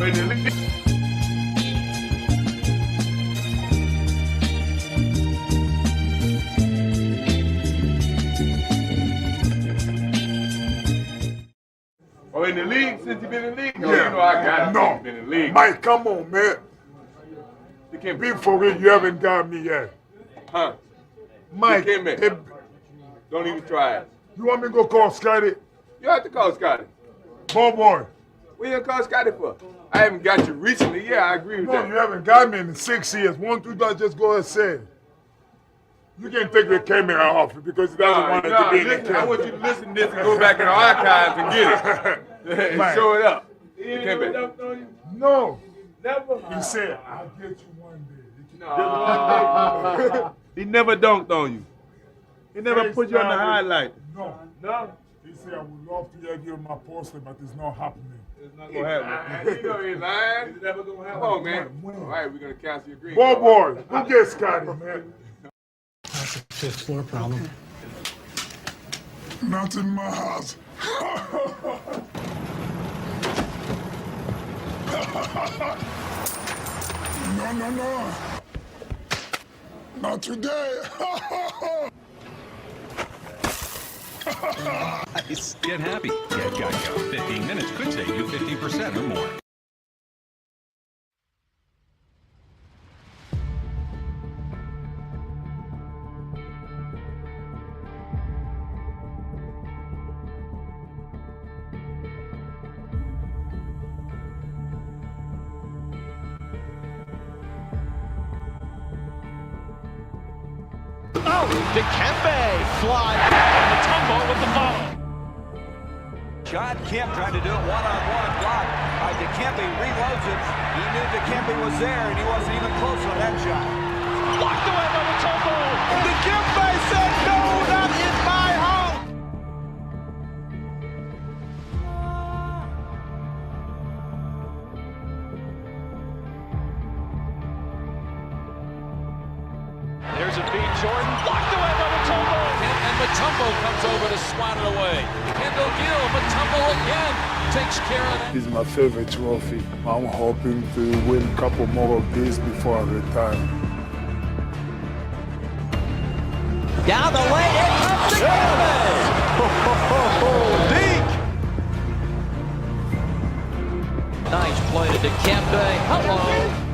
in the league. Oh, in the league since you been in the league? Oh, Yeah. you know I got it. No. Been in the league. Mike, come on, man. You can't Be for real, you haven't got me yet. Huh? Mike, Don't even try it. You want me to go call Scotty? You have to call Scotty. Boy. What you gonna call Scotty for? I haven't got you recently. Yeah, I agree with that. No, you haven't got me in 6 years. One, two, just go and say it. You can take the camera off because he doesn't want it to be in the camera. I want you to listen to this and go back in the archives and get it. And show it up. No. Never. He said, I'll get you one day. No. He never dunked on you. He never put you on the highlight. No. He said, I would love to give you my poster, but it's not happening. It's not going to happen. You know he's lying. It's never going to happen. Come on, man. All right, we're going to cancel your green. Boy, who gets Scotty, man? That's a fifth floor problem. Not in my house. No. Not today. Nice. Get happy. Get Geico. 15 minutes could save you 50% or more. Dikembe flies. Mutombo with the follow. John Kemp trying to do it one-on-one block. Dikembe reloads it. He knew Dikembe was there, and he wasn't even close on that shot. Blocked away by Mutombo. Dikembe said, no, not in my home. There's a feed, Jordan. Blocked away by Mutombo. And Mutombo comes over to swat it away. Kendall Gill, Mutombo again takes care of that. This is my favorite trophy. I'm hoping to win a couple more of these before I retire. Down the lane, here comes Dikembe. Deke. Nice play to Dikembe. Hello.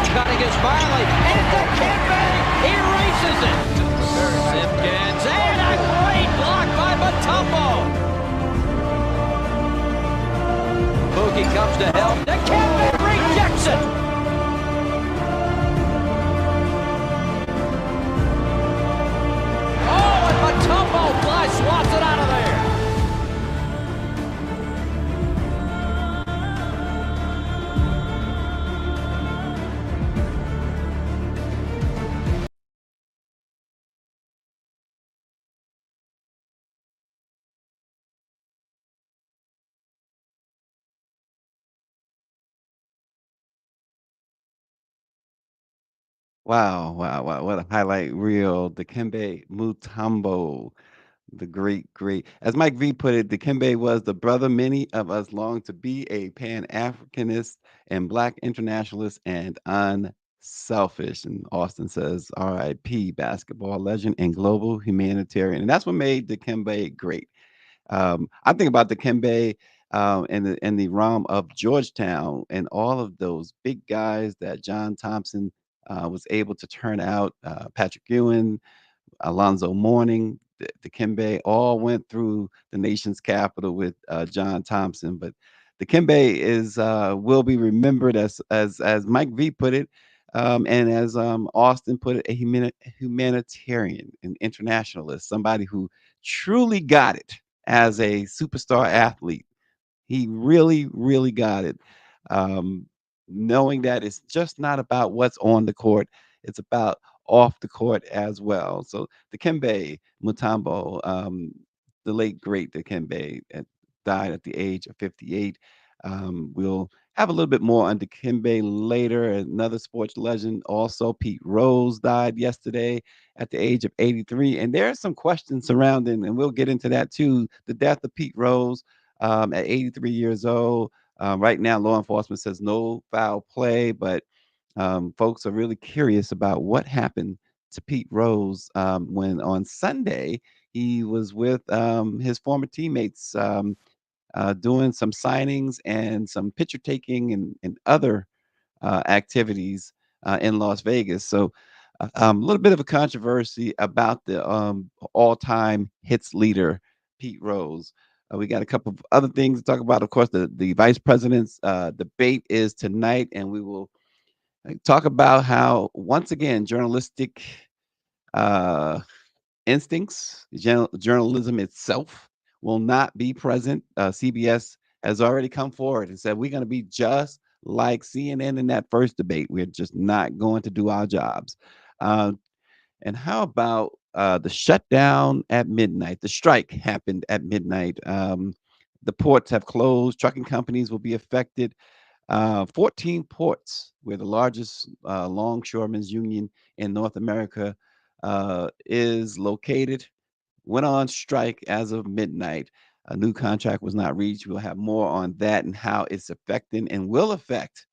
Cutting his volley, and Dikembe erases it. Simpkins, and a great block by Mutombo. Boogie comes to help. Dikembe rejects it. Oh, and Mutombo swats it out of there. Wow, what a highlight reel. Dikembe Mutombo, the great. As Mike V put it, Dikembe was the brother many of us long to be, a Pan-Africanist and Black internationalist and unselfish. And Austin says, R.I.P. basketball legend and global humanitarian. And that's what made Dikembe great. I think about Dikembe in the realm of Georgetown and all of those big guys that John Thompson was able to turn out. Patrick Ewing, Alonzo Mourning, Dikembe all went through the nation's capital with John Thompson. But Dikembe is will be remembered as Mike V put it, and as Austin put it, a humanitarian, an internationalist, somebody who truly got it as a superstar athlete. He really, really got it. Um, Knowing that it's just not about what's on the court, it's about off the court as well. So Dikembe Mutombo, the late great Dikembe, died at the age of 58. We'll have a little bit more on Dikembe later. Another sports legend, also Pete Rose, died yesterday at the age of 83. And there are some questions surrounding, and we'll get into that too. The death of Pete Rose at 83 years old. Right now, law enforcement says no foul play, but folks are really curious about what happened to Pete Rose when on Sunday he was with his former teammates doing some signings and some picture taking and other activities in Las Vegas. So a little bit of a controversy about the all-time hits leader, Pete Rose. We got a couple of other things to talk about. Of course, the vice president's debate is tonight, and we will talk about how, once again, journalistic uh, instincts, journalism itself will not be present. CBS has already come forward and said we're going to be just like CNN in that first debate. We're just not going to do our jobs. Uh, and how about the shutdown at midnight? The strike happened at midnight. The ports have closed. Trucking companies will be affected. 14 ports, we're the largest longshoremen's union in North America, is located, went on strike as of midnight. A new contract was not reached. We'll have more on that and how it's affecting and will affect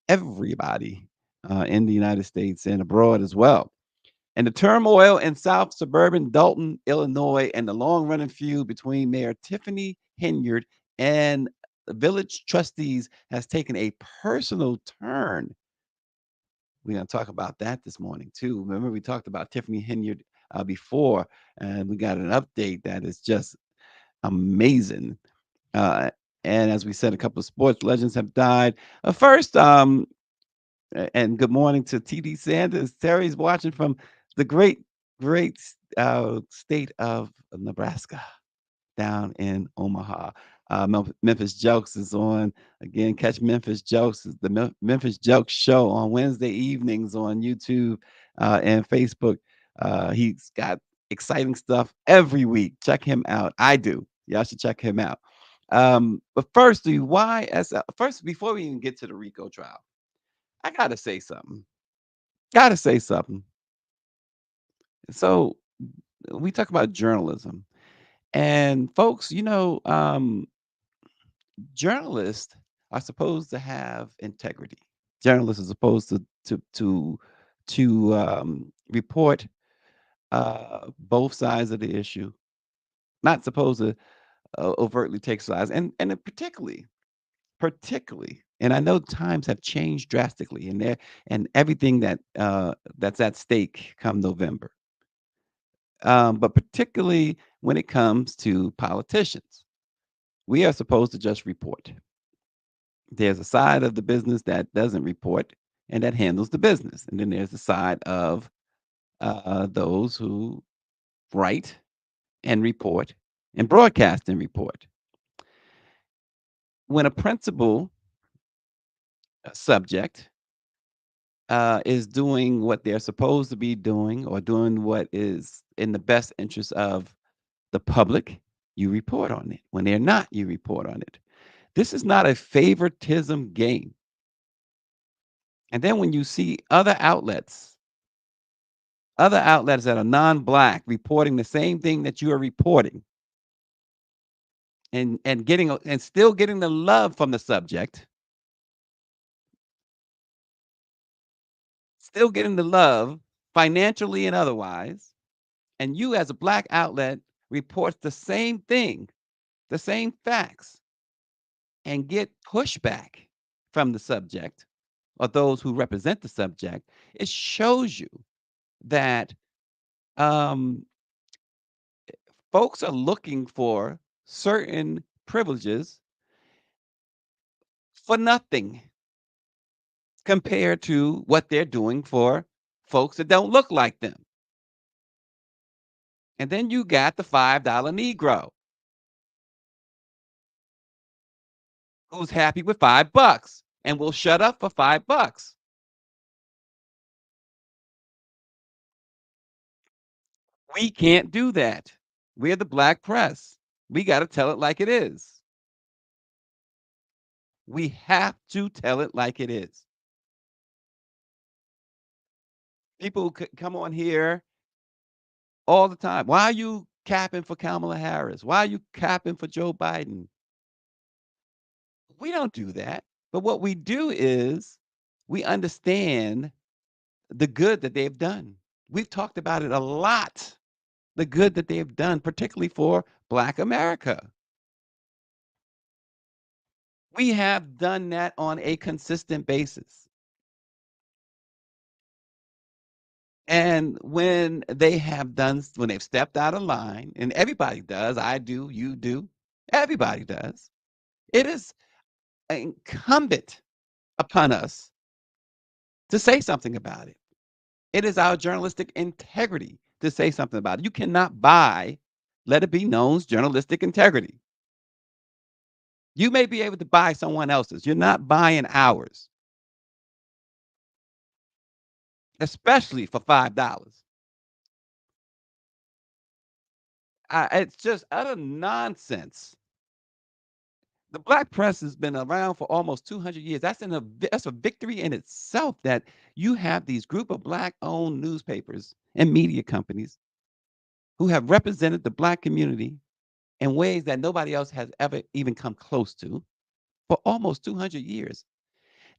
everybody in the United States and abroad as well. And the turmoil in South suburban Dolton, Illinois, and the long running feud between Mayor Tiffany Henyard and the village trustees has taken a personal turn. We're going to talk about that this morning, too. Remember, we talked about Tiffany Henyard before, and we got an update that is just amazing. Uh, and as we said, a couple of sports legends have died. First, and good morning to TD Sanders. Terry's watching from the great state of Nebraska down in Omaha. Memphis Jokes is on. Again, catch Memphis Jokes, the Memphis Jokes show on Wednesday evenings on YouTube and Facebook. He's got exciting stuff every week. Check him out. I do. Y'all should check him out. But first, the YSL. First, before we even get to the RICO trial, I gotta say something. Gotta say something. So we talk about journalism, and folks, journalists are supposed to have integrity. Journalists are supposed to report both sides of the issue, not supposed to overtly take sides, and particularly, and I know times have changed drastically, and everything that's at stake come November. But particularly when it comes to politicians, we are supposed to just report. There's a side of the business that doesn't report and that handles the business, and then there's the side of those who write and report and broadcast and report. When a principal subject is doing what they're supposed to be doing or doing what is in the best interest of the public, you report on it. When they're not, you report on it. This is not a favoritism game. And then when you see other outlets that are non-black reporting the same thing that you are reporting and still getting the love from the subject, still getting the love financially and otherwise, and you as a black outlet reports the same thing, the same facts, and get pushback from the subject, or those who represent the subject, it shows you that um, folks are looking for certain privileges for nothing compared to what they're doing for folks that don't look like them. And then you got the $5 Negro who's happy with $5 and will shut up for $5. We can't do that. We're the black press. We got to tell it like it is. We have to tell it like it is. People come on here all the time. Why are you capping for Kamala Harris? Why are you capping for Joe Biden? We don't do that. But what we do is we understand the good that they've done. We've talked about it a lot, the good that they've done, particularly for Black America. We have done that on a consistent basis. And when they've stepped out of line, and everybody does, I do, you do, everybody does, it is incumbent upon us to say something about it. It is our journalistic integrity to say something about it. You cannot buy, let it be known's journalistic integrity. You may be able to buy someone else's. You're not buying ours, especially for $5. It's just utter nonsense. The black press has been around for almost 200 years. That's a victory in itself that you have these group of black-owned newspapers and media companies who have represented the black community in ways that nobody else has ever even come close to for almost 200 years.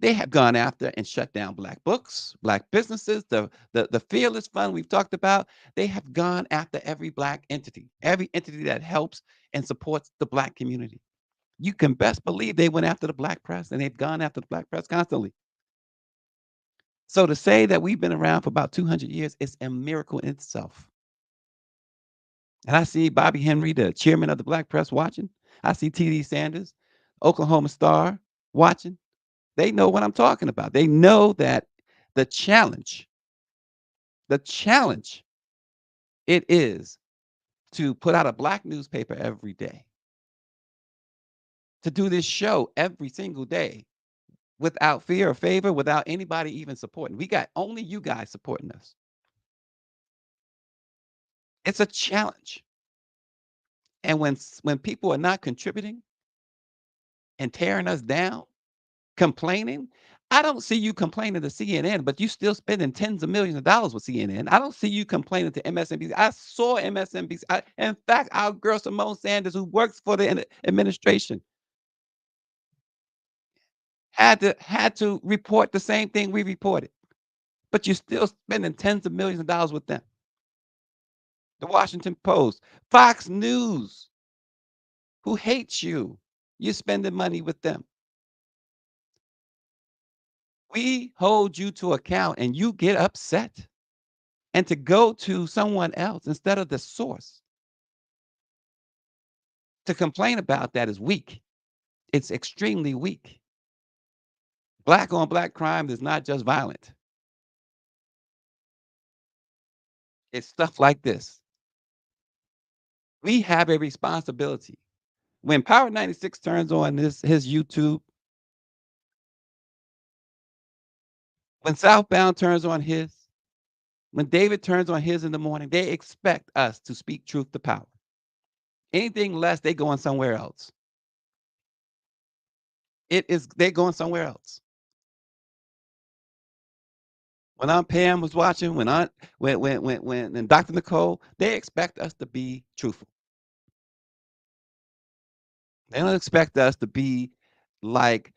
They have gone after and shut down black books, black businesses, the Fearless Fund we've talked about. They have gone after every black entity, every entity that helps and supports the black community. You can best believe they went after the black press, and they've gone after the black press constantly. So to say that we've been around for about 200 years is a miracle in itself. And I see Bobby Henry, the chairman of the black press, watching. I see TD Sanders, Oklahoma Star, watching. They know what I'm talking about. They know that the challenge it is to put out a black newspaper every day, to do this show every single day without fear or favor, without anybody even supporting. We got only you guys supporting us. It's a challenge. And when people are not contributing and tearing us down, complaining, I don't see you complaining to CNN, but you still spending tens of millions of dollars with CNN. I don't see you complaining to MSNBC. I saw MSNBC. In fact, our girl Simone Sanders, who works for the administration, had to report the same thing we reported. But you're still spending tens of millions of dollars with them. The Washington Post, Fox News, who hates you. You're spending money with them. We hold you to account and you get upset. And to go to someone else instead of the source to complain about that is weak. It's extremely weak. Black on black crime is not just violent. It's stuff like this. We have a responsibility. When Power 96 turns on his YouTube, when Southbound turns on his, when David turns on his in the morning, they expect us to speak truth to power. Anything less, they going somewhere else. They're going somewhere else. When Aunt Pam was watching, when and Dr. Nicole, they expect us to be truthful. They don't expect us to be like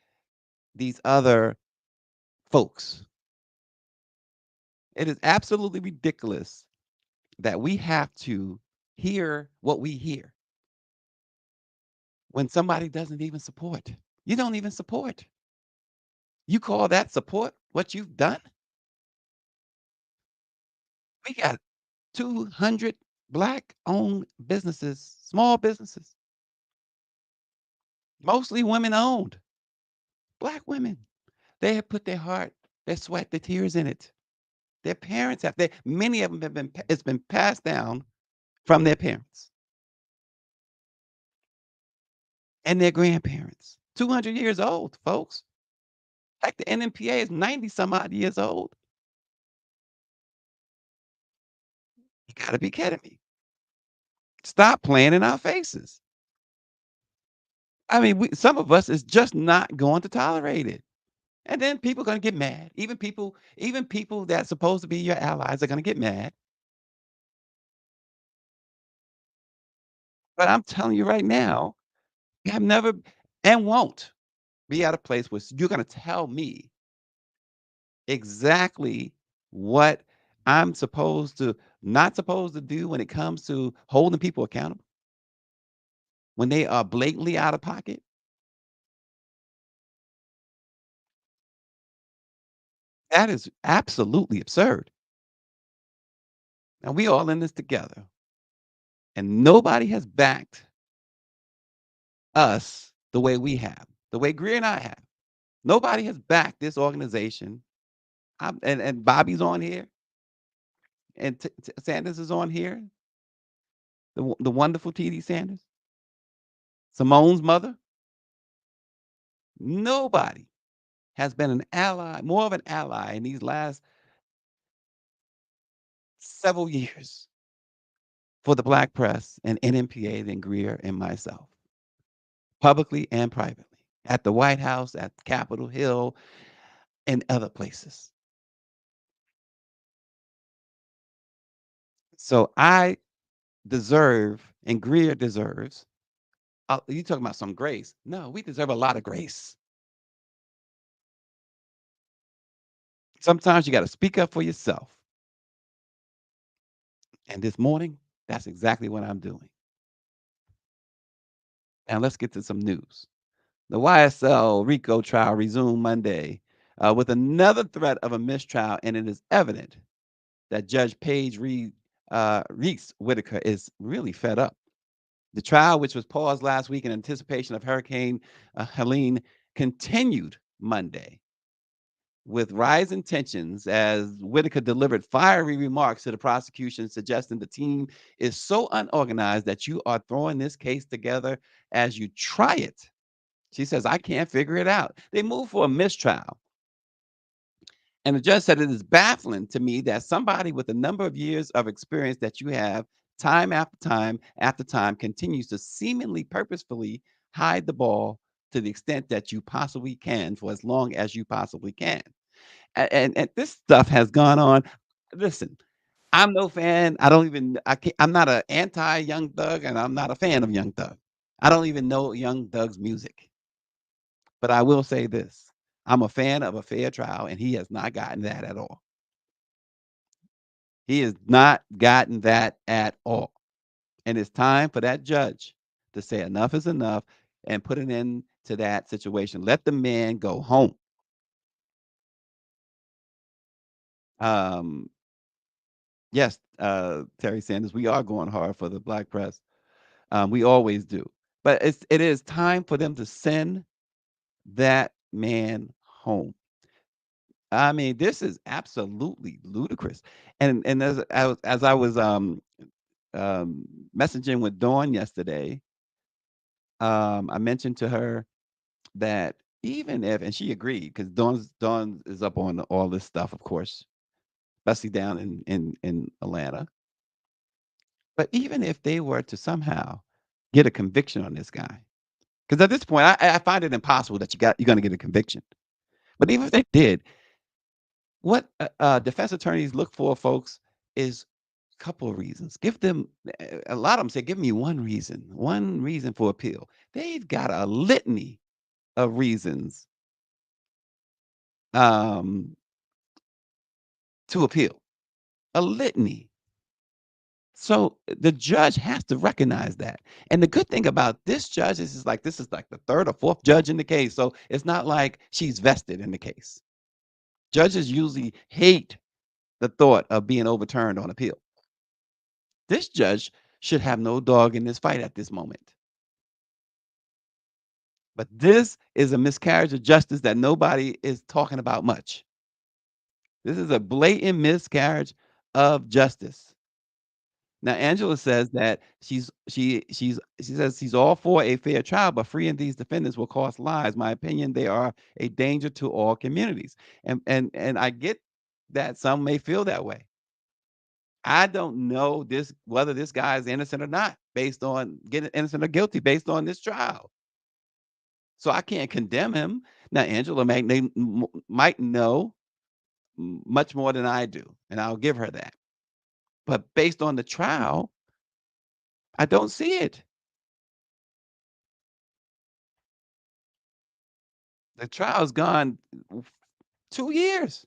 these other folks. It is absolutely ridiculous that we have to hear what we hear when somebody doesn't even support. You don't even support. You call that support what you've done? We got 200 black-owned businesses, small businesses, mostly women-owned, black women. They have put their heart, their sweat, their tears in it. Their parents have. Many of them have been. It's been passed down from their parents and their grandparents. 200 years old, folks. Heck, the NMPA is 90 some odd years old. You got to be kidding me. Stop playing in our faces. I mean, some of us is just not going to tolerate it. And then people are going to get mad. Even people that's supposed to be your allies are going to get mad. But I'm telling you right now, I have never and won't be at a place where you're going to tell me exactly what I'm not supposed to do when it comes to holding people accountable when they are blatantly out of pocket. That is absolutely absurd. And we all in this together. And nobody has backed us the way we have, the way Greer and I have. Nobody has backed this organization. And Bobby's on here, and Sanders is on here, the wonderful TD Sanders, Simone's mother. Nobody has been an ally, more of an ally in these last several years for the black press and NMPA than Greer and myself, publicly and privately, at the White House, at Capitol Hill, and other places. So I deserve, and Greer deserves, you talking about some grace. No, we deserve a lot of grace. Sometimes you got to speak up for yourself. And this morning, that's exactly what I'm doing. Now let's get to some news. The YSL RICO trial resumed Monday with another threat of a mistrial, and it is evident that Judge Paige Reese Whitaker is really fed up. The trial, which was paused last week in anticipation of Hurricane Helene, continued Monday with rising tensions as Whitaker delivered fiery remarks to the prosecution, suggesting the team is so unorganized that you are throwing this case together as you try it. She says, I can't figure it out. They moved for a mistrial. And the judge said it is baffling to me that somebody with the number of years of experience that you have, time after time after time, continues to seemingly purposefully hide the ball to the extent that you possibly can for as long as you possibly can. And this stuff has gone on. Listen, I'm no fan. I'm not an anti Young Thug, and I'm not a fan of Young Thug. I don't even know Young Thug's music. But I will say this. I'm a fan of a fair trial, and he has not gotten that at all. He has not gotten that at all. And it's time for that judge to say enough is enough and put an end to that situation. Let the man go home. Yes, Terry Sanders, we are going hard for the black press. We always do. But it is time for them to send that man home. I mean, this is absolutely ludicrous. And as I was messaging with Dawn yesterday, I mentioned to her that even if, and she agreed, because Dawn is up on all this stuff, of course, especially down in Atlanta. But even if they were to somehow get a conviction on this guy, because at this point, I find it impossible that you're going to get a conviction. But even if they did, what defense attorneys look for, folks, is a couple of reasons. Give them a lot of them say, "Give me one reason for appeal." They've got a litany of reasons to appeal, a litany. So the judge has to recognize that. And the good thing about this judge is this is like the third or fourth judge in the case. So it's not like she's vested in the case. Judges usually hate the thought of being overturned on appeal. This judge should have no dog in this fight at this moment. But this is a miscarriage of justice that nobody is talking about much. This is a blatant miscarriage of justice. Now, Angela says that she says she's all for a fair trial, but freeing these defendants will cost lives. My opinion, they are a danger to all communities. And I get that some may feel that way. I don't know whether this guy is innocent or not, based on getting innocent or guilty based on this trial. So I can't condemn him. Now, Angela might know much more than I do, and I'll give her that. But based on the trial, I don't see it. The trial's gone 2 years.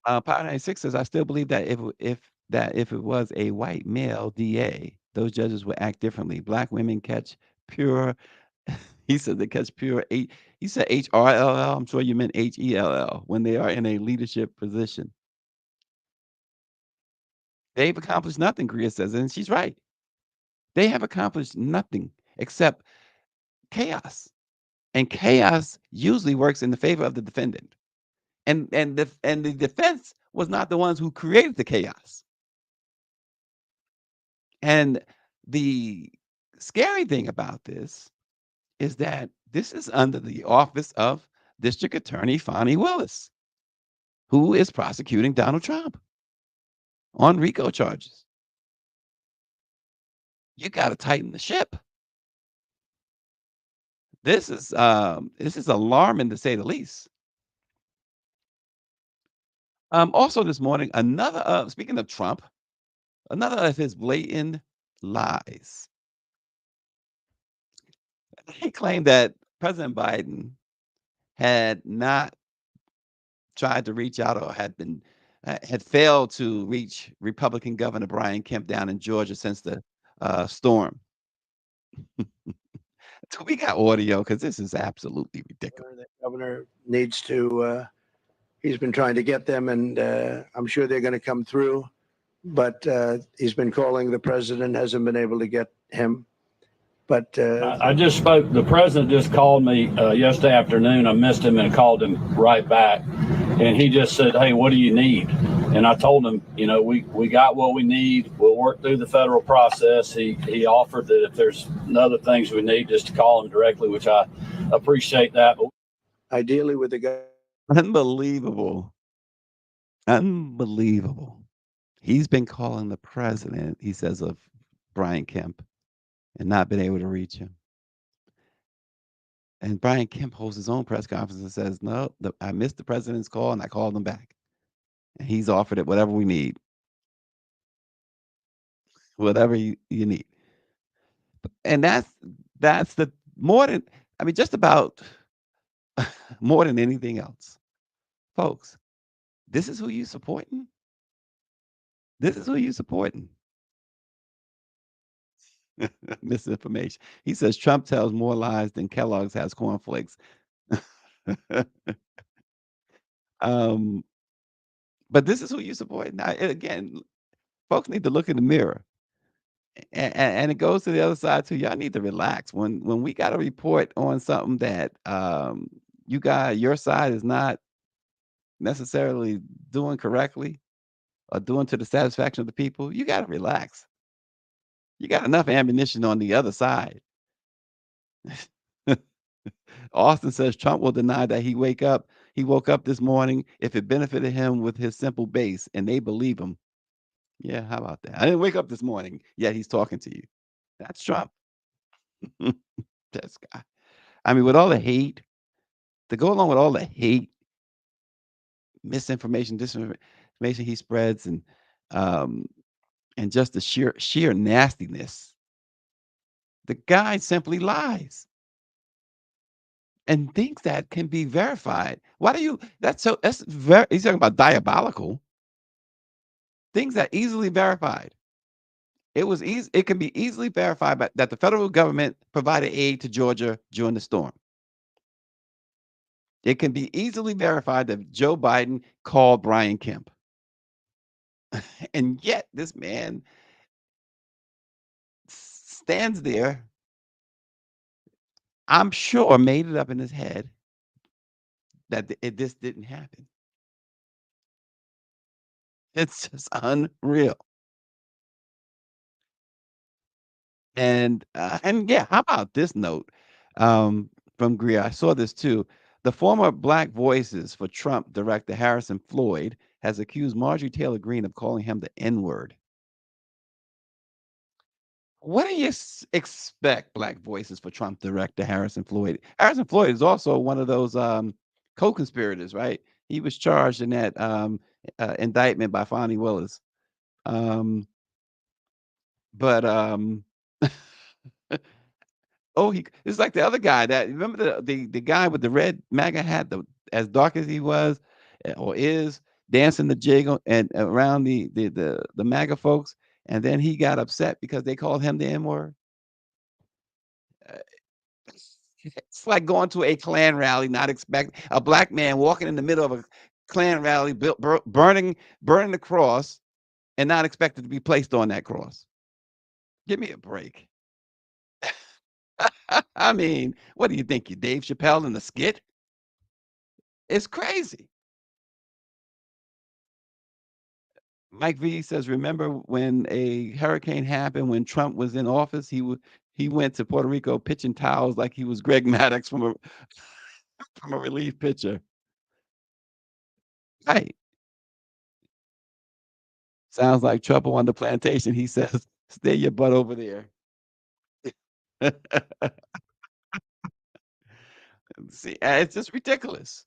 Power 96 says, I still believe that if it was a white male DA, those judges would act differently. Black women catch pure. He said they catch pure H. He said HRLL. I'm sure you meant HELL when they are in a leadership position. They've accomplished nothing, Greer says, and she's right. They have accomplished nothing except chaos. And chaos usually works in the favor of the defendant. And the defense was not the ones who created the chaos. And the scary thing about this is that this is under the office of District Attorney Fani Willis, who is prosecuting Donald Trump on RICO charges. You got to tighten the ship. This is alarming, to say the least. Also this morning, another speaking of Trump, another of his blatant lies. He claimed that President Biden had not tried to reach out or had failed to reach Republican Governor Brian Kemp down in Georgia since the storm. So we got audio because this is absolutely ridiculous. The governor needs to, he's been trying to get them, and I'm sure they're going to come through. But he's been calling the president, hasn't been able to get him. But I just spoke. The president just called me yesterday afternoon. I missed him and called him right back. And he just said, hey, what do you need? And I told him, we got what we need. We'll work through the federal process. He offered that if there's other things we need, just to call him directly, which I appreciate that. But ideally with the guy. Unbelievable. Unbelievable. He's been calling the president, he says, of Brian Kemp and not been able to reach him. And Brian Kemp holds his own press conference and says, no, I missed the president's call and I called him back. And he's offered it whatever we need. Whatever you need. And that's the more than, just about more than anything else. Folks, this is who you supporting? This is who you supporting. Misinformation. He says Trump tells more lies than Kellogg's has cornflakes. But this is who you support. Now, again, folks need to look in the mirror. And it goes to the other side too. Y'all need to relax. When we got a report on something that your side is not necessarily doing correctly or doing to the satisfaction of the people, you got to relax. You got enough ammunition on the other side. Austin says Trump will deny that he woke up this morning if it benefited him with his simple base, and they believe him. Yeah, how about that? I didn't wake up this morning, yet he's talking to you. That's Trump. This guy. With all the hate, to go along with all the hate, misinformation, disinformation he spreads, and just the sheer nastiness, the guy simply lies and thinks that can be verified. Why do you? He's talking about diabolical. things that easily verified. It can be easily verified that the federal government provided aid to Georgia during the storm. It can be easily verified that Joe Biden called Brian Kemp. And yet this man stands there, I'm sure made it up in his head that this didn't happen. It's just unreal. And yeah, how about this note from Greer? I saw this too. The former Black Voices for Trump director Harrison Floyd has accused Marjorie Taylor Greene of calling him the N-word. What do you expect, Black Voices for Trump director Harrison Floyd? Harrison Floyd is also one of those co-conspirators, right? He was charged in that indictment by Fonnie Willis. But oh, it's like the other guy that remember the guy with the red MAGA hat, as dark as he was or is, dancing the jig and around the MAGA folks, and then he got upset because they called him the N-word. It's like going to a Klan rally, not expect a black man walking in the middle of a Klan rally, burning the cross, and not expected to be placed on that cross. Give me a break. I mean, what do you think? You Dave Chappelle in the skit? It's crazy. Mike V says, remember when a hurricane happened when Trump was in office? He went to Puerto Rico pitching towels like he was Greg Maddox from a relief pitcher. Right. Sounds like trouble on the plantation. He says, stay your butt over there. See, it's just ridiculous.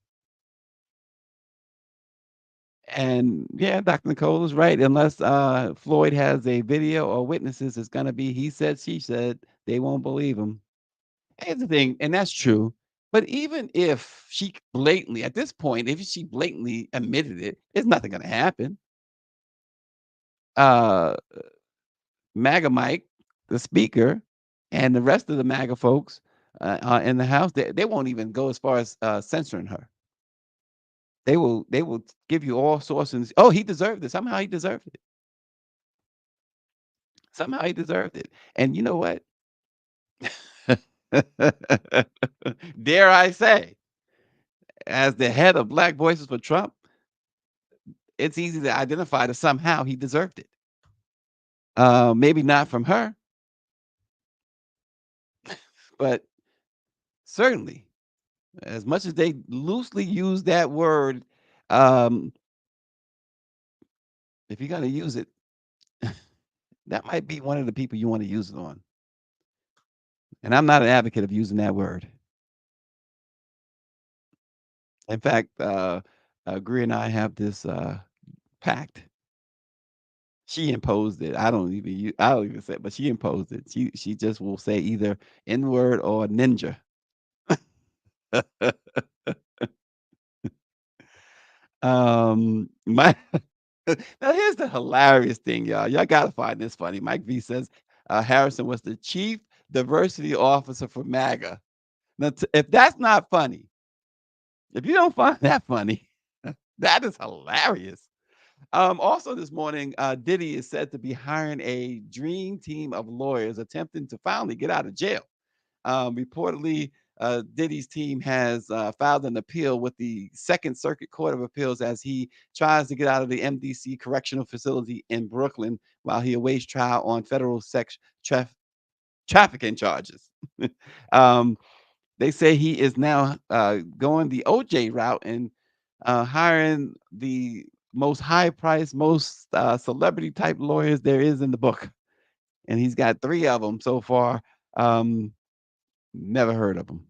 And yeah, Dr. Nicole is right. Unless Floyd has a video or witnesses, it's going to be he said, she said. They won't believe him. Here's the thing, and that's true. But even if she blatantly, at this point, if she blatantly admitted it, it's nothing going to happen. MAGA Mike, the speaker, and the rest of the MAGA folks in the House, they won't even go as far as censoring her. They will give you all sources. Oh, he deserved it. Somehow he deserved it. Somehow he deserved it. And you know what? Dare I say, as the head of Black Voices for Trump, it's easy to identify that somehow he deserved it. Maybe not from her, but certainly, as much as they loosely use that word, if you're going to use it, that might be one of the people you want to use it on. And I'm not an advocate of using that word. In fact, Greer and I have this pact. She imposed it. I don't even say it, but she imposed it. She just will say either N-word or ninja. My now here's the hilarious thing, y'all. Y'all gotta find this funny. Mike V says Harrison was the chief diversity officer for MAGA. Now, if that's not funny, if you don't find that funny, that is hilarious. Also this morning, Diddy is said to be hiring a dream team of lawyers attempting to finally get out of jail. Reportedly, Diddy's team has filed an appeal with the Second Circuit Court of Appeals as he tries to get out of the MDC Correctional Facility in Brooklyn while he awaits trial on federal sex trafficking charges. They say he is now going the OJ route and hiring the most high-priced, most celebrity-type lawyers there is in the book. And he's got 3 of them so far. Never heard of him.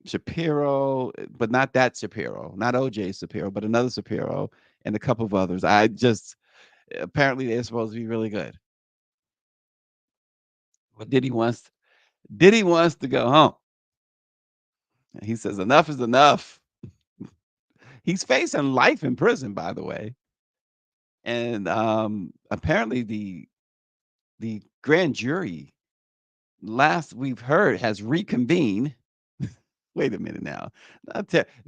Shapiro, but not that Shapiro, not OJ Shapiro, but another Shapiro and a couple of others. Apparently they're supposed to be really good. But Diddy wants to go home. He says enough is enough. He's facing life in prison, by the way. And apparently the grand jury, last we've heard, has reconvened. Wait a minute now.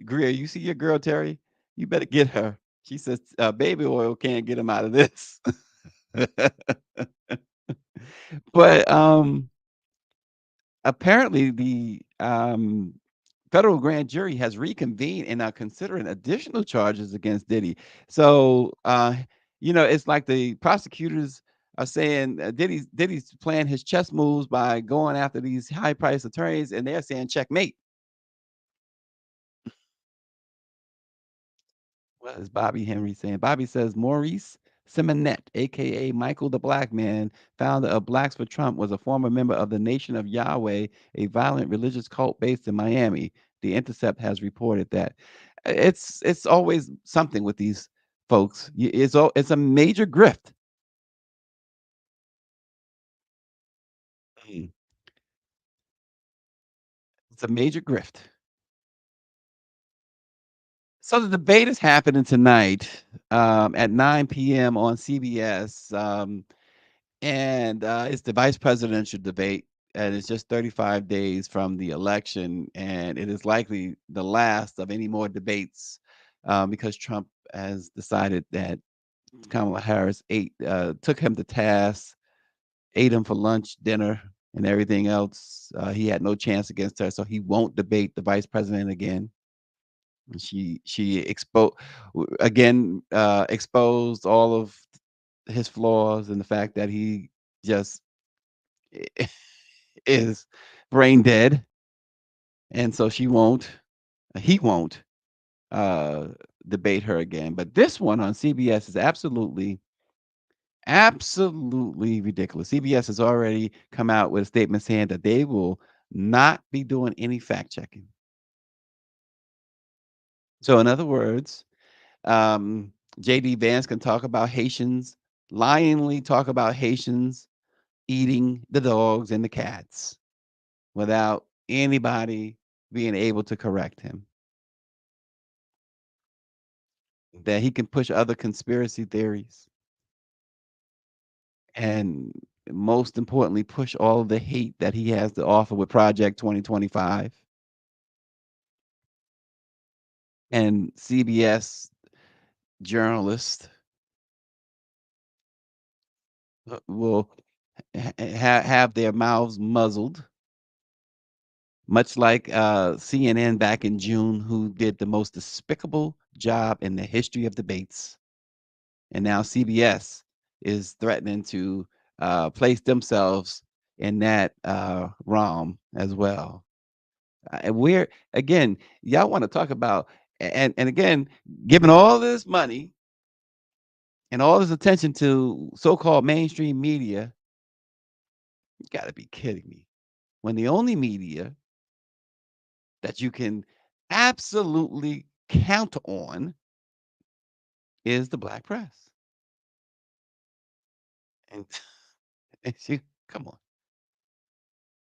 Greer, you see your girl Terry? You better get her. She says baby oil can't get him out of this. But apparently the federal grand jury has reconvened and are considering additional charges against Diddy. So it's like the prosecutors are saying Diddy's playing his chess moves by going after these high priced attorneys, and they're saying checkmate. What is Bobby Henry saying? Bobby says Maurice Simonet, aka Michael the Black Man, founder of Blacks for Trump, was a former member of the Nation of Yahweh, a violent religious cult based in Miami. The Intercept has reported that. It's always something with these folks. It's a major grift. Mm. It's a major grift. So the debate is happening tonight at 9 p.m. on CBS. And it's the vice presidential debate, and it's just 35 days from the election, and it is likely the last of any more debates because Trump has decided that Kamala Harris took him to task, ate him for lunch, dinner, and everything else. He had no chance against her, so he won't debate the vice president again. And she exposed all of his flaws and the fact that he just is brain dead, and so he won't uh debate her again. But this one on CBS is absolutely ridiculous. CBS has already come out with a statement saying that they will not be doing any fact checking. So in other words, JD Vance can talk about Haitians, lyingly talk about Haitians eating the dogs and the cats without anybody being able to correct him. That he can push other conspiracy theories and, most importantly, push all of the hate that he has to offer with Project 2025. And CBS journalists will have their mouths muzzled, much like CNN back in June, who did the most despicable job in the history of debates. And now CBS is threatening to place themselves in that realm as well. And we're, again, y'all want to talk about, and again, giving all this money and all this attention to so-called mainstream media. You got to be kidding me. When the only media that you can absolutely count on is the black press. And, come on.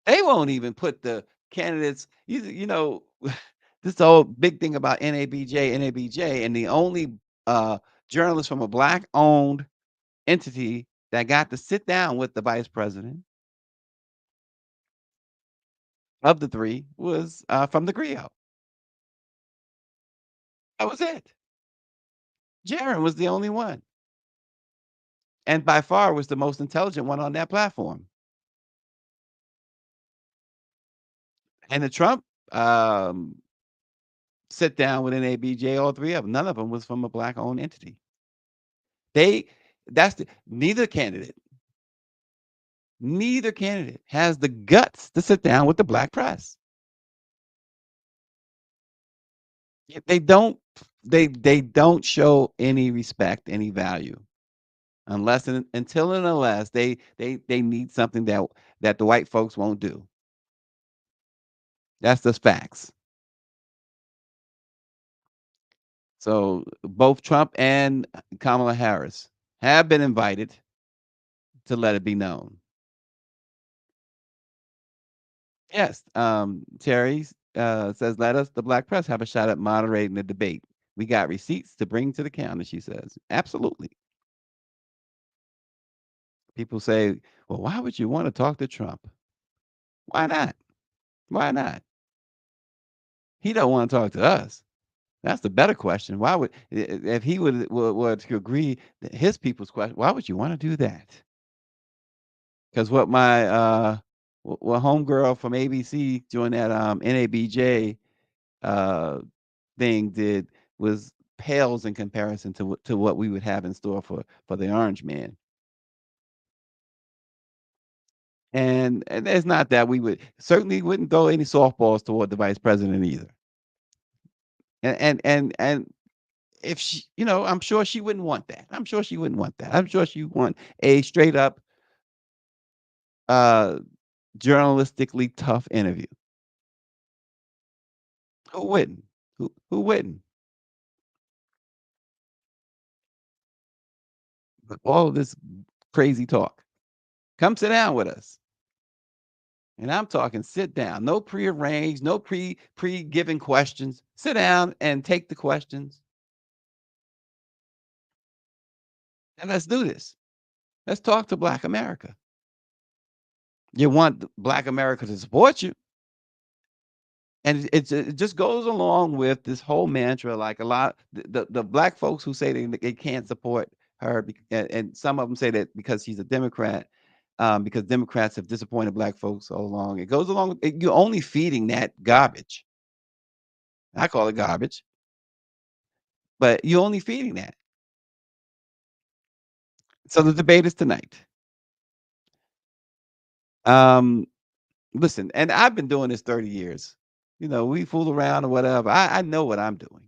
They won't even put the candidates, this whole big thing about NABJ, and the only journalist from a black-owned entity that got to sit down with the vice president of the three was from the Griot. That was it. Jaron was the only one. And by far was the most intelligent one on that platform. And the Trump sit down with NABJ, all three of them, none of them was from a black-owned entity. Neither candidate has the guts to sit down with the black press. They don't show any respect, any value, until and unless they need something that the white folks won't do. That's just facts. So both Trump and Kamala Harris have been invited to let it be known. Yes, Terry says, let us, the black press, have a shot at moderating the debate. We got receipts to bring to the counter, she says. Absolutely. People say, well, why would you want to talk to Trump? Why not? Why not? He don't want to talk to us. That's the better question. Why would if he were to agree that his people's question, why would you want to do that? Because what my what homegirl from ABC during that NABJ thing did was pales in comparison to what we would have in store for the Orange Man. And it's not that we would certainly wouldn't throw any softballs toward the vice president either. And if she, I'm sure she wouldn't want that. I'm sure she wouldn't want that. I'm sure she would want a straight up uh journalistically tough interview. Who wouldn't? Who wouldn't? But all of this crazy talk. Come sit down with us. And I'm talking sit down, no prearranged, no pre-given questions. Sit down and take the questions. And let's do this. Let's talk to Black America. You want Black America to support you. And it just goes along with this whole mantra, like a lot the Black folks who say they can't support her, and some of them say that because she's a Democrat, because Democrats have disappointed Black folks all along. It goes along with you're only feeding that garbage. I call it garbage, but you're only feeding that. So the debate is tonight. Listen, and I've been doing this 30 years. We fool around or whatever. I know what I'm doing.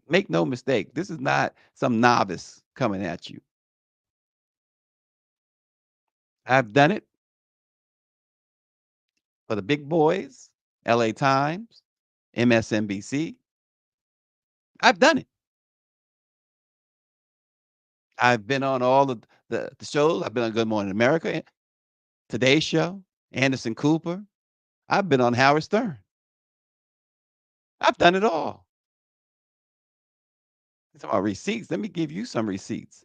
Make no mistake, this is not some novice coming at you. I've done it for the big boys, LA Times, MSNBC. I've done it. I've been on all of the shows. I've been on Good Morning America, Today Show, Anderson Cooper. I've been on Howard Stern. I've done it all. It's about receipts. Let me give you some receipts.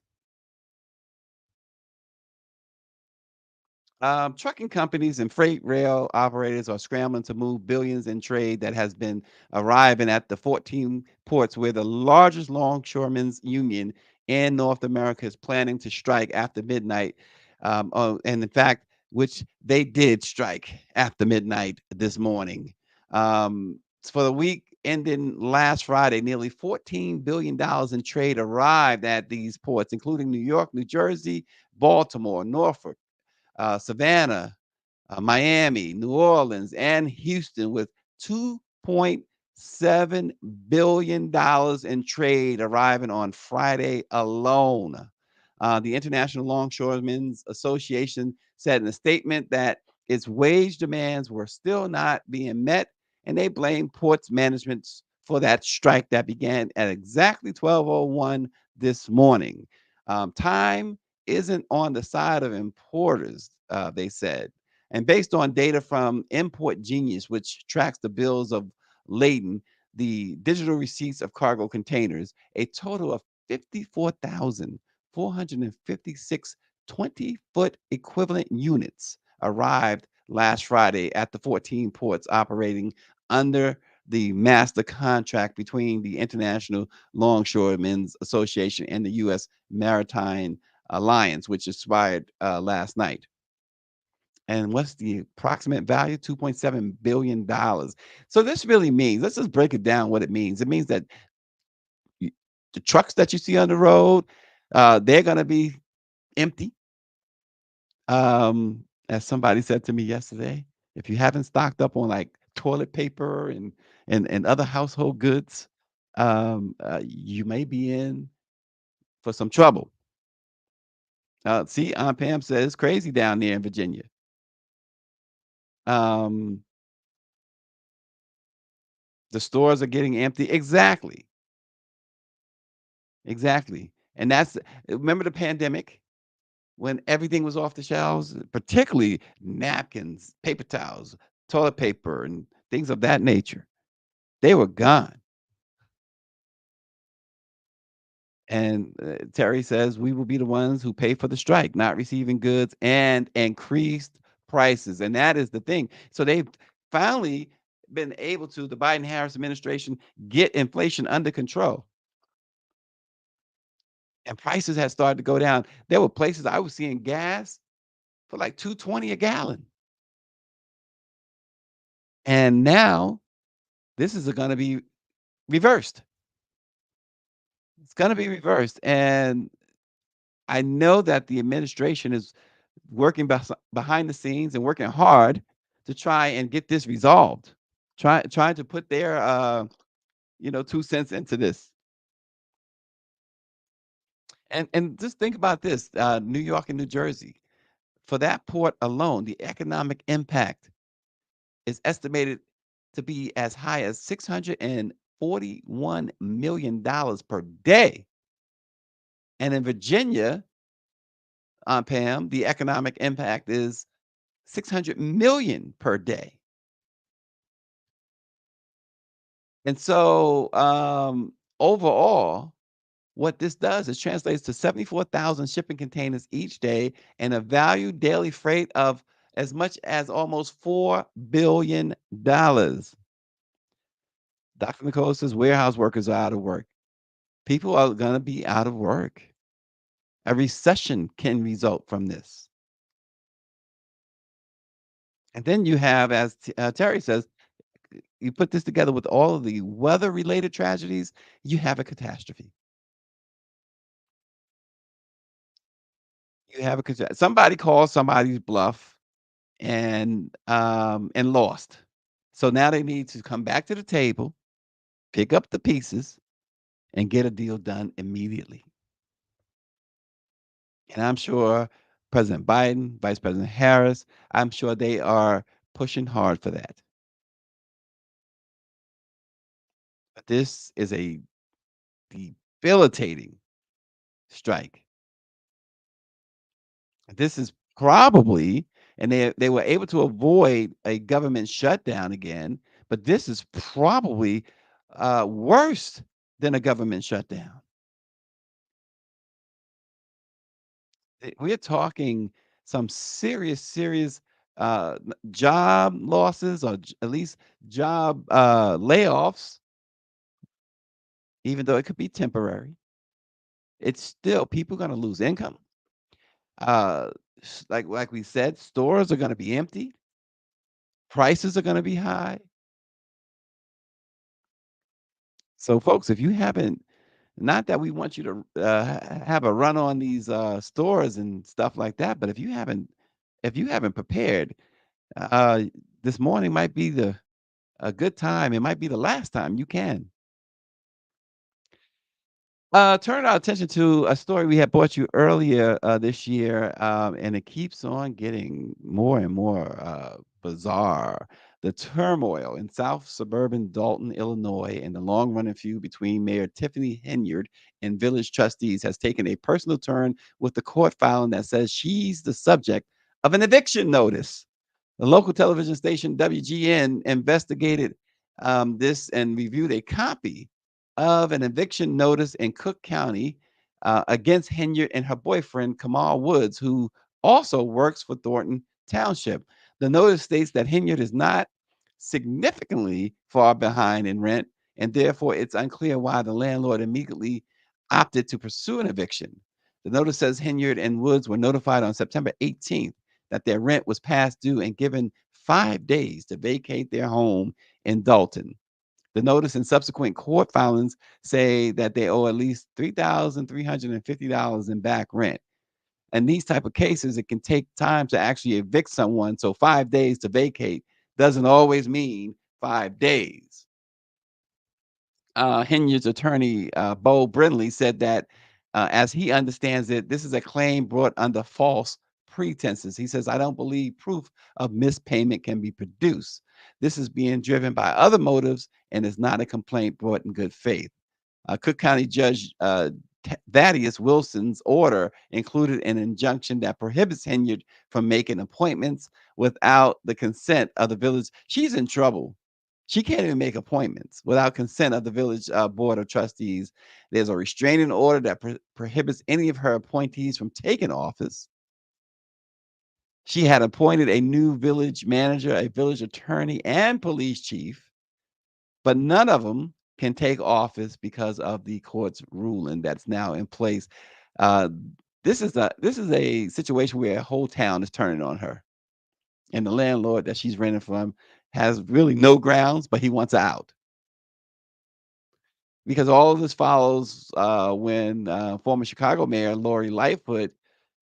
Trucking companies and freight rail operators are scrambling to move billions in trade that has been arriving at the 14 ports where the largest longshoremen's union in North America is planning to strike after midnight. And in fact, which they did strike after midnight this morning. For the week ending last Friday, nearly $14 billion in trade arrived at these ports, including New York, New Jersey, Baltimore, Norfolk, Savannah, Miami, New Orleans, and Houston, with $2.7 billion in trade arriving on Friday alone. The International Longshoremen's Association said in a statement that its wage demands were still not being met, and they blamed ports management for that strike that began at exactly 12:01 this morning. Time isn't on the side of importers, they said. And based on data from Import Genius, which tracks the bills of lading, the digital receipts of cargo containers, a total of 54,456 20-foot equivalent units arrived last Friday at the 14 ports operating under the master contract between the International Longshoremen's Association and the U.S. Maritime Alliance, which expired last night. And what's the approximate value? $2.7 billion. So this really means, let's just break it down what it means. It means that the trucks that you see on the road, they're going to be empty. As somebody said to me yesterday, if you haven't stocked up on like toilet paper and other household goods, you may be in for some trouble. See, Aunt Pam says it's crazy down there in Virginia. The stores are getting empty. Exactly. And remember the pandemic when everything was off the shelves, particularly napkins, paper towels, toilet paper, and things of that nature. They were gone. And Terry says we will be the ones who pay for the strike, not receiving goods and increased prices. And that is the thing. So they've finally been able to, the Biden-Harris administration, get inflation under control. And prices have started to go down. There were places I was seeing gas for like $2.20 a gallon. And now this is going to be reversed. It's going to be reversed. And I know that the administration is working behind the scenes and working hard to try and get this resolved. Trying to put their 2 cents into this. And just think about this, New York and New Jersey. For that port alone, the economic impact is estimated to be as high as $641 million per day. And in Virginia, Pam, the economic impact is $600 million per day. And so overall, what this does is translates to 74,000 shipping containers each day and a value daily freight of as much as almost $4 billion. Dr. Nicole says warehouse workers are out of work. People are going to be out of work. A recession can result from this. And then you have, as Terry says, you put this together with all of the weather-related tragedies, you have a catastrophe. You have a catastrophe. Somebody called somebody's bluff and lost. So now they need to come back to the table, pick up the pieces, and get a deal done immediately. And I'm sure President Biden, Vice President Harris, I'm sure they are pushing hard for that. But this is a debilitating strike. This is probably, and they were able to avoid a government shutdown again, but this is probably worse than a government shutdown. We're talking some serious job losses, or at least job layoffs, even though it could be temporary. It's still people going to lose income. Like we said, stores are going to be empty. Prices are going to be high. So, folks, if you haven't, not that we want you to have a run on these stores and stuff like that, but if you haven't prepared, this morning might be a good time. It might be the last time you can. Turn our attention to a story we had brought you earlier this year, and it keeps on getting more and more bizarre. The turmoil in South suburban Dolton, Illinois, and the long-running feud between Mayor Tiffany Henyard and village trustees has taken a personal turn with the court filing that says she's the subject of an eviction notice. The local television station WGN investigated this and reviewed a copy of an eviction notice in Cook County against Henyard and her boyfriend, Kamal Woods, who also works for Thornton Township. The notice states that Henyard is not significantly far behind in rent, and therefore it's unclear why the landlord immediately opted to pursue an eviction. The notice says Henyard and Woods were notified on September 18th that their rent was past due and given 5 days to vacate their home in Dolton. The notice and subsequent court filings say that they owe at least $3,350 in back rent. And these type of cases, it can take time to actually evict someone. So 5 days to vacate doesn't always mean 5 days. Henyard's attorney, Bo Brindley, said that as he understands it, this is a claim brought under false pretenses. He says, I don't believe proof of missed payment can be produced. This is being driven by other motives and is not a complaint brought in good faith. Cook County Judge Thaddeus Wilson's order included an injunction that prohibits Henyard from making appointments without the consent of the village. She's in trouble. She can't even make appointments without consent of the village board of trustees. There's a restraining order that prohibits any of her appointees from taking office. She had appointed a new village manager, a village attorney, and police chief, but none of them can take office because of the court's ruling that's now in place. This is a situation where a whole town is turning on her, and the landlord that she's renting from has really no grounds, but he wants her out. Because all of this follows when former Chicago Mayor Lori Lightfoot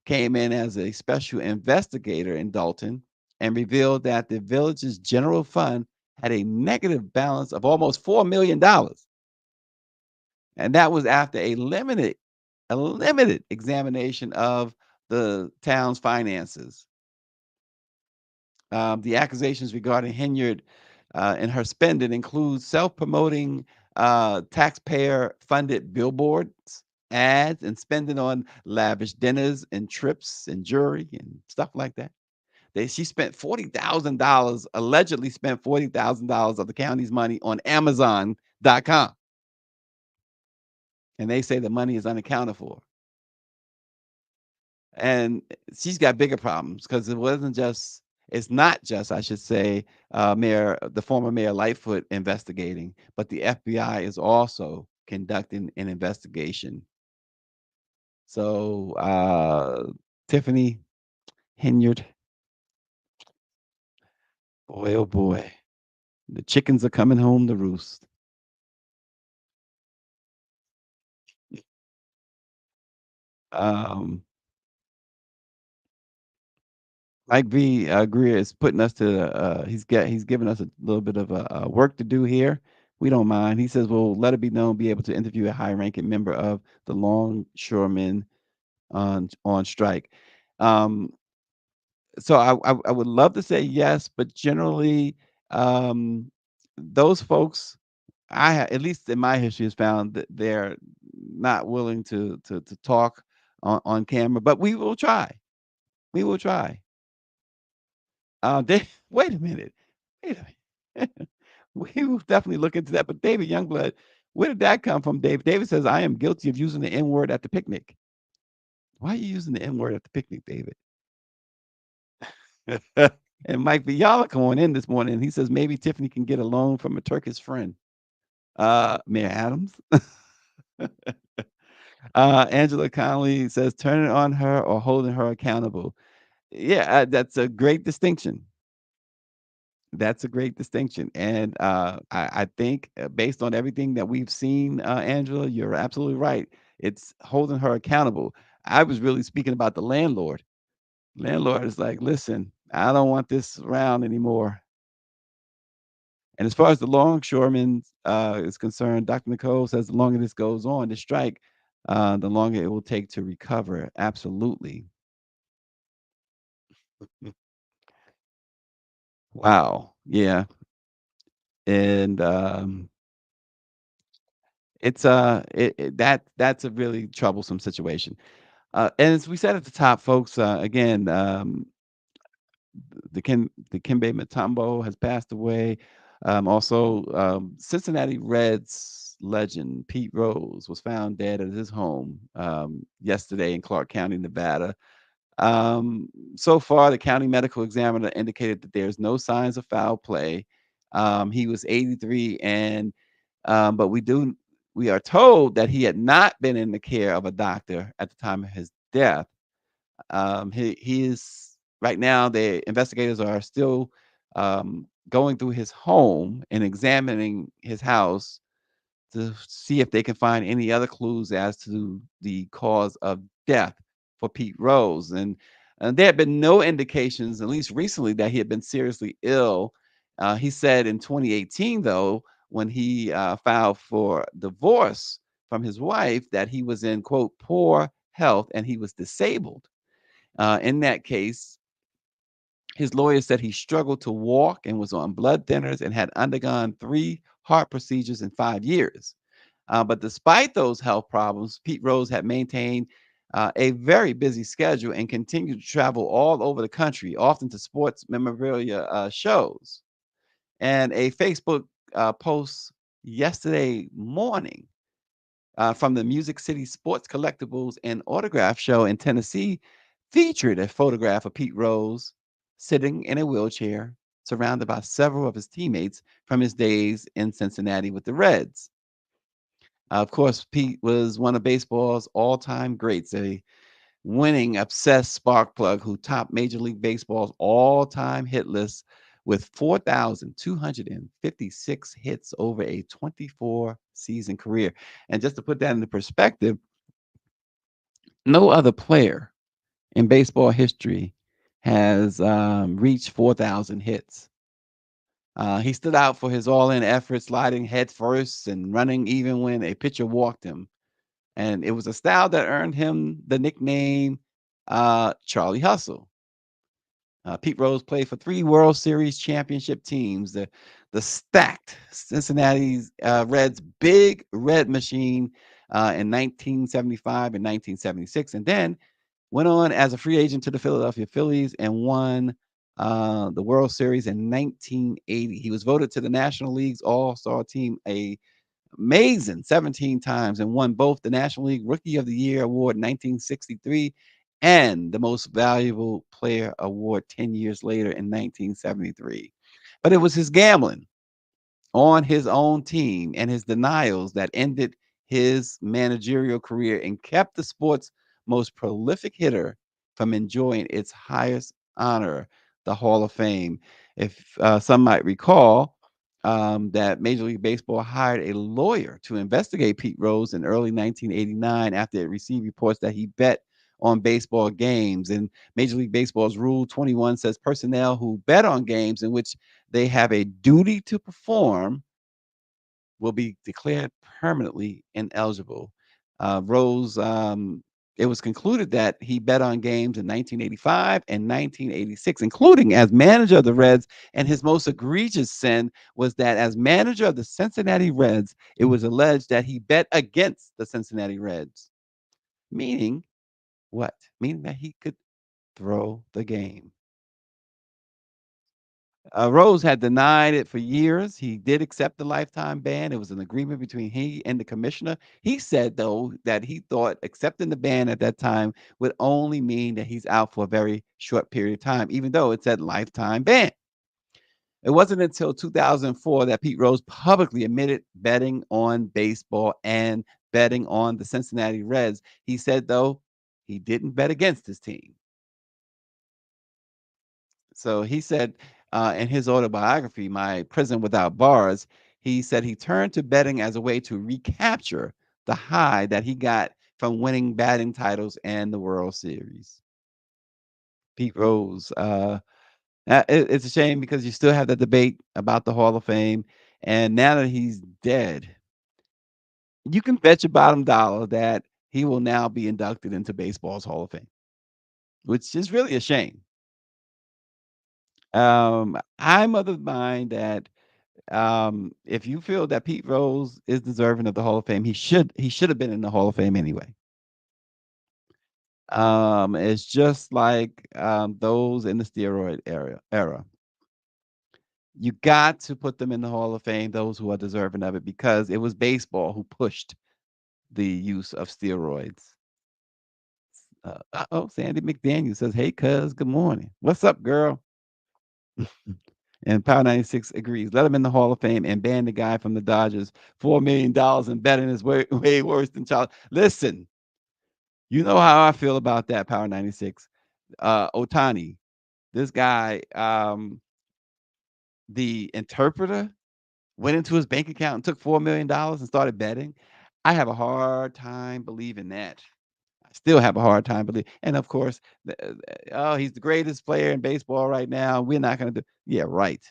came in as a special investigator in Dolton and revealed that the village's general fund had a negative balance of almost $4 million. And that was after a limited examination of the town's finances. The accusations regarding Henyard and her spending include self-promoting taxpayer-funded billboards, ads, and spending on lavish dinners and trips and jewelry and stuff like that. She spent $40,000, allegedly spent $40,000 of the county's money on Amazon.com. And they say the money is unaccounted for. And she's got bigger problems because it's not just, I should say, the former Mayor Lightfoot investigating, but the FBI is also conducting an investigation. So, Tiffany Henyard, boy, oh boy, the chickens are coming home to roost. Mike V. Greer is putting us to he's giving us a little bit of work to do here. We don't mind. He says, "Well, let it be known, be able to interview a high-ranking member of the longshoremen on strike." So I would love to say yes, but generally, those folks, at least in my history, has found that they're not willing to talk on camera. But we will try. We will try. Wait a minute. Wait a minute. We will definitely look into that. But David Youngblood, where did that come from, David? David says, I am guilty of using the N-word at the picnic. Why are you using the N-word at the picnic, David? And Mike Viala going in this morning. He says, maybe Tiffany can get a loan from a Turkish friend. Mayor Adams. Angela Connolly says, turn it on her or holding her accountable. Yeah, that's a great distinction. That's a great distinction. And I think based on everything that we've seen, Angela, you're absolutely right. It's holding her accountable. I was really speaking about the landlord. Landlord is like, listen, I don't want this around anymore. And as far as the longshoremen is concerned, Dr. Nicole says the longer this goes on, the strike, the longer it will take to recover. Absolutely. Wow. Yeah. And it's that's a really troublesome situation. And as we said at the top, folks, again, Dikembe Mutombo has passed away. Also, Cincinnati Reds legend Pete Rose was found dead at his home yesterday in Clark County, Nevada. So far, the county medical examiner indicated that there's no signs of foul play. He was 83, and but we are told that he had not been in the care of a doctor at the time of his death. He is right now. The investigators are still going through his home and examining his house to see if they can find any other clues as to the cause of death for Pete Rose. And there had been no indications, at least recently, that he had been seriously ill. He said in 2018, though, when he filed for divorce from his wife, that he was in, quote, poor health and he was disabled. In that case, his lawyer said he struggled to walk and was on blood thinners and had undergone 3 heart procedures in 5 years. But despite those health problems, Pete Rose had maintained a very busy schedule and continued to travel all over the country, often to sports memorabilia shows. And a Facebook post yesterday morning from the Music City Sports Collectibles and Autograph Show in Tennessee featured a photograph of Pete Rose sitting in a wheelchair, surrounded by several of his teammates from his days in Cincinnati with the Reds. Of course, Pete was one of baseball's all-time greats, a winning obsessed spark plug who topped Major League Baseball's all-time hit list with 4,256 hits over a 24-season career. And just to put that into perspective, no other player in baseball history has reached 4,000 hits. He stood out for his all-in effort, sliding head first and running even when a pitcher walked him. And it was a style that earned him the nickname Charlie Hustle. Pete Rose played for 3 World Series championship teams, the stacked Cincinnati Reds Big Red Machine in 1975 and 1976, and then went on as a free agent to the Philadelphia Phillies and won the World Series in 1980. He was voted to the National League's All-Star team amazing 17 times and won both the National League Rookie of the Year award in 1963 and the Most Valuable Player award 10 years later in 1973. But it was his gambling on his own team and his denials that ended his managerial career and kept the sport's most prolific hitter from enjoying its highest honor, the Hall of Fame. If some might recall, that Major League Baseball hired a lawyer to investigate Pete Rose in early 1989 after it received reports that he bet on baseball games. And Major League Baseball's Rule 21 says personnel who bet on games in which they have a duty to perform will be declared permanently ineligible. Rose, it was concluded that he bet on games in 1985 and 1986, including as manager of the Reds. And his most egregious sin was that as manager of the Cincinnati Reds, it was alleged that he bet against the Cincinnati Reds. Meaning what? Meaning that he could throw the game. Rose had denied it for years. He did accept the lifetime ban. It was an agreement between he and the commissioner. He said, though, that he thought accepting the ban at that time would only mean that he's out for a very short period of time, even though it said lifetime ban. It wasn't until 2004 that Pete Rose publicly admitted betting on baseball and betting on the Cincinnati Reds. He said, though, he didn't bet against his team. So he said in his autobiography, My Prison Without Bars, he said he turned to betting as a way to recapture the high that he got from winning batting titles and the World Series. Pete Rose. It's a shame because you still have that debate about the Hall of Fame. And now that he's dead, you can bet your bottom dollar that he will now be inducted into baseball's Hall of Fame, which is really a shame. I'm of the mind that if you feel that Pete Rose is deserving of the Hall of Fame, he should have been in the Hall of Fame anyway. It's just like those in the steroid era. You got to put them in the Hall of Fame, those who are deserving of it, because it was baseball who pushed the use of steroids. Sandy McDaniel says, "Hey, cuz, good morning. What's up, girl?" And Power 96 agrees. Let him in the Hall of Fame and ban the guy from the Dodgers. $4 million in betting is way, way worse than child. Listen, you know how I feel about that, Power 96. Otani, this guy, the interpreter, went into his bank account and took $4 million and started betting. I have a hard time believing that. I still have a hard time believing. And of course, he's the greatest player in baseball right now. We're not going to do. Yeah, right.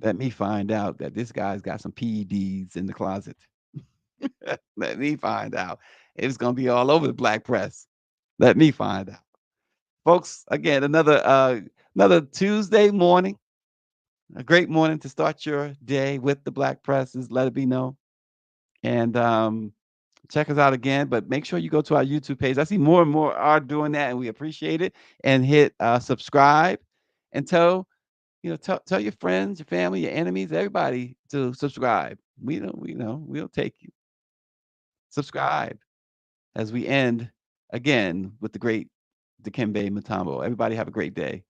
Let me find out that this guy's got some PEDs in the closet. Let me find out. It's going to be all over the black press. Let me find out. Folks, again, another Tuesday morning. A great morning to start your day with the black presses. Let it be known. And check us out again, but make sure you go to our YouTube page. I see more and more are doing that, and we appreciate it. And hit subscribe. Until tell your friends, your family, your enemies, everybody to subscribe. We'll take you. Subscribe as we end again with the great Dikembe Mutombo. Everybody have a great day.